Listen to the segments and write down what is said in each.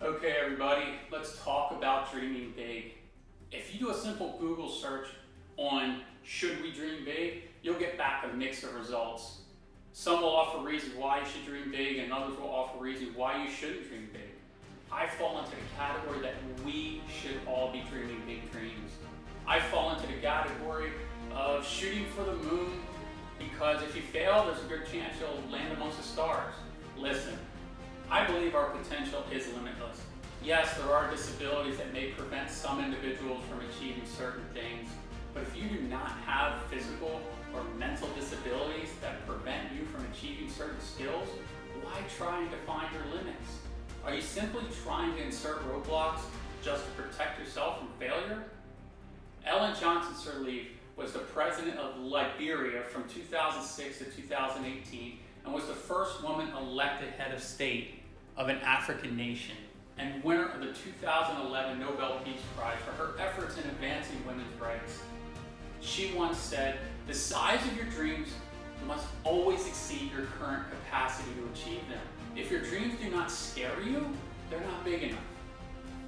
Okay, everybody, let's talk about dreaming big. If you do a simple Google search on should we dream big, you'll get back a mix of results. Some will offer reasons why you should dream big, and others will offer reasons why you shouldn't dream big. I fall into the category that we should all be dreaming big dreams. I fall into the category of shooting for the moon because if you fail, there's a good chance you'll land amongst the stars. Listen, I believe our potential is limitless. Yes, there are disabilities that may prevent some individuals from achieving certain things, but if you do not have physical or mental disabilities that prevent you from achieving certain skills, why try and define your limits? Are you simply trying to insert roadblocks just to protect yourself from failure? Ellen Johnson Sirleaf was the president of Liberia from 2006 to 2018 and was the first woman elected head of state of an African nation and winner of the 2011 Nobel Peace Prize for her efforts in advancing women's rights. She once said, "The size of your dreams must always exceed your current capacity to achieve them. If your dreams do not scare you, they're not big enough."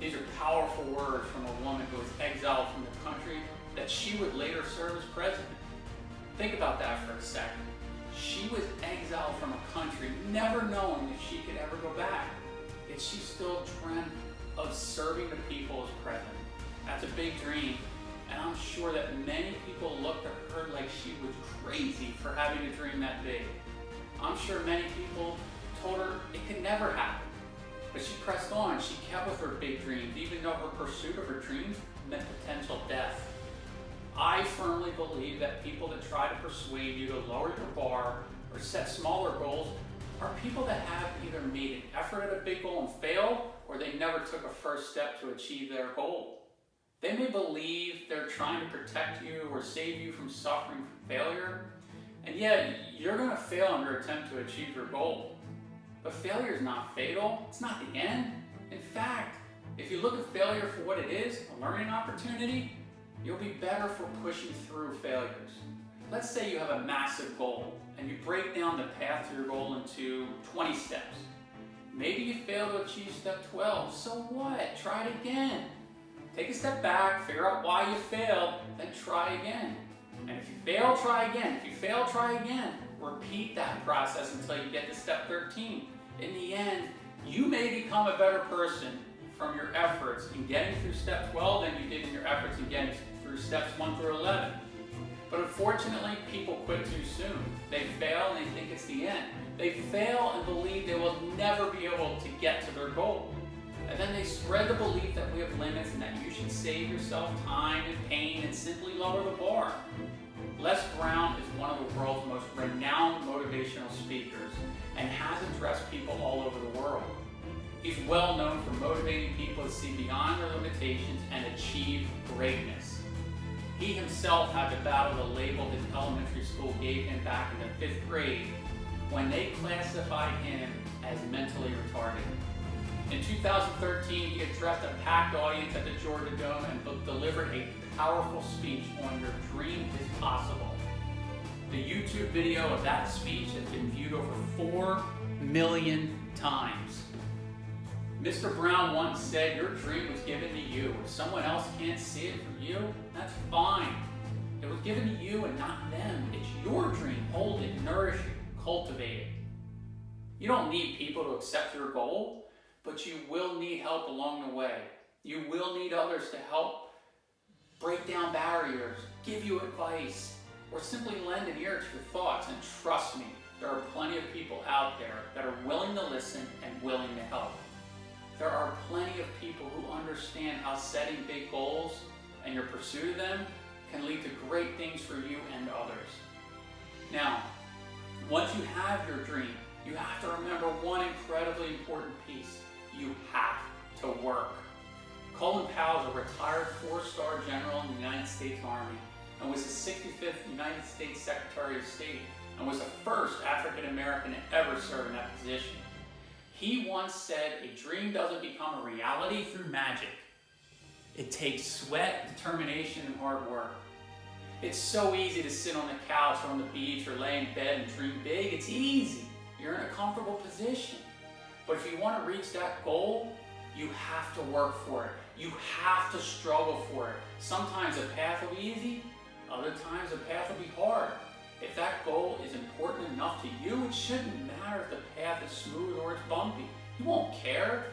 These are powerful words from a woman who was exiled from the country that she would later serve as president. Think about that for a second. She was exiled from a country, never knowing if she could ever go back. Yet she still dreamt of serving the people as president. That's a big dream, and I'm sure that many people looked at her like she was crazy for having a dream that big. I'm sure many people told her it could never happen. But she pressed on, she kept with her big dreams, even though her pursuit of her dreams meant potential death. I firmly believe that people that try to persuade you to lower your bar or set smaller goals are people that have either made an effort at a big goal and failed, or they never took a first step to achieve their goal. They may believe they're trying to protect you or save you from suffering from failure, and yet you're going to fail in your attempt to achieve your goal. But failure is not fatal. It's not the end. In fact, if you look at failure for what it is, a learning opportunity, you'll be better for pushing through failures. Let's say you have a massive goal and you break down the path to your goal into 20 steps. Maybe you fail to achieve step 12. So what? Try it again. Take a step back, figure out why you failed, then try again. And if you fail, try again. If you fail, try again. Repeat that process until you get to step 13. In the end, you may become a better person from your efforts in getting through step 12 than you did in your efforts in getting through steps 1 through 11. But unfortunately, people quit too soon. They fail and they think it's the end. They fail and believe they will never be able to get to their goal. And then they spread the belief that we have limits and that you should save yourself time and pain and simply lower the bar. Les Brown is one of the world's most renowned motivational speakers and has addressed people all over the world. He's well known for motivating people to see beyond their limitations and achieve greatness. He himself had to battle the label his elementary school gave him back in the 5th grade when they classified him as mentally retarded. In 2013, he addressed a packed audience at the Georgia Dome and delivered a powerful speech on Your Dream is Possible. The YouTube video of that speech has been viewed over 4 million times. Mr. Brown once said, "Your dream was given to you. If someone else can't see it from you, that's fine. It was given to you and not them. It's your dream. Hold it, nourish it, cultivate it." You don't need people to accept your goal, but you will need help along the way. You will need others to help break down barriers, give you advice, or simply lend an ear to your thoughts. And trust me, there are plenty of people out there that are willing to listen and willing to help. There are plenty of people who understand how setting big goals and your pursuit of them can lead to great things for you and others. Now, once you have your dream, you have to remember one incredibly important piece. You have to work. Colin Powell is a retired 4-star general in the United States Army and was the 65th United States Secretary of State and was the first African American to ever serve in that position. He once said, "A dream doesn't become a reality through magic. It takes sweat, determination, and hard work." It's so easy to sit on the couch or on the beach or lay in bed and dream big. It's easy. You're in a comfortable position. But if you want to reach that goal, You have to work for it. You have to struggle for it. Sometimes the path will be easy, other times the path will be hard. If that goal is important enough to you, it shouldn't matter if the path is smooth or it's bumpy. You won't care.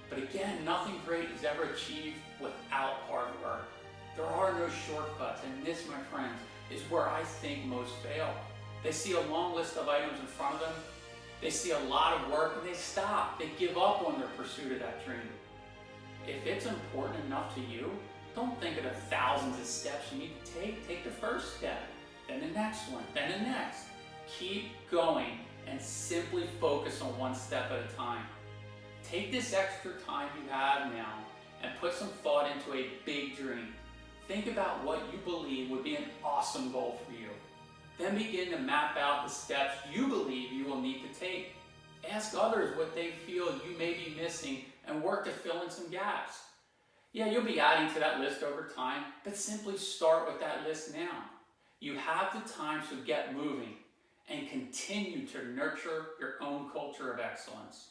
But again, nothing great is ever achieved without hard work. There are no shortcuts, and this, my friends, is where I think most fail. They see a long list of items in front of them, they see a lot of work, and they stop. They give up on their pursuit of that dream. If it's important enough to you, don't think of the thousands of steps you need to take. Take the first step, then the next one, then the next. Keep going and simply focus on one step at a time. Take this extra time you have now and put some thought into a big dream. Think about what you believe would be an awesome goal for you. Then begin to map out the steps you believe you will need to take. Ask others what they feel you may be missing and work to fill in some gaps. Yeah, you'll be adding to that list over time, but simply start with that list now. You have the time, so get moving and continue to nurture your own culture of excellence.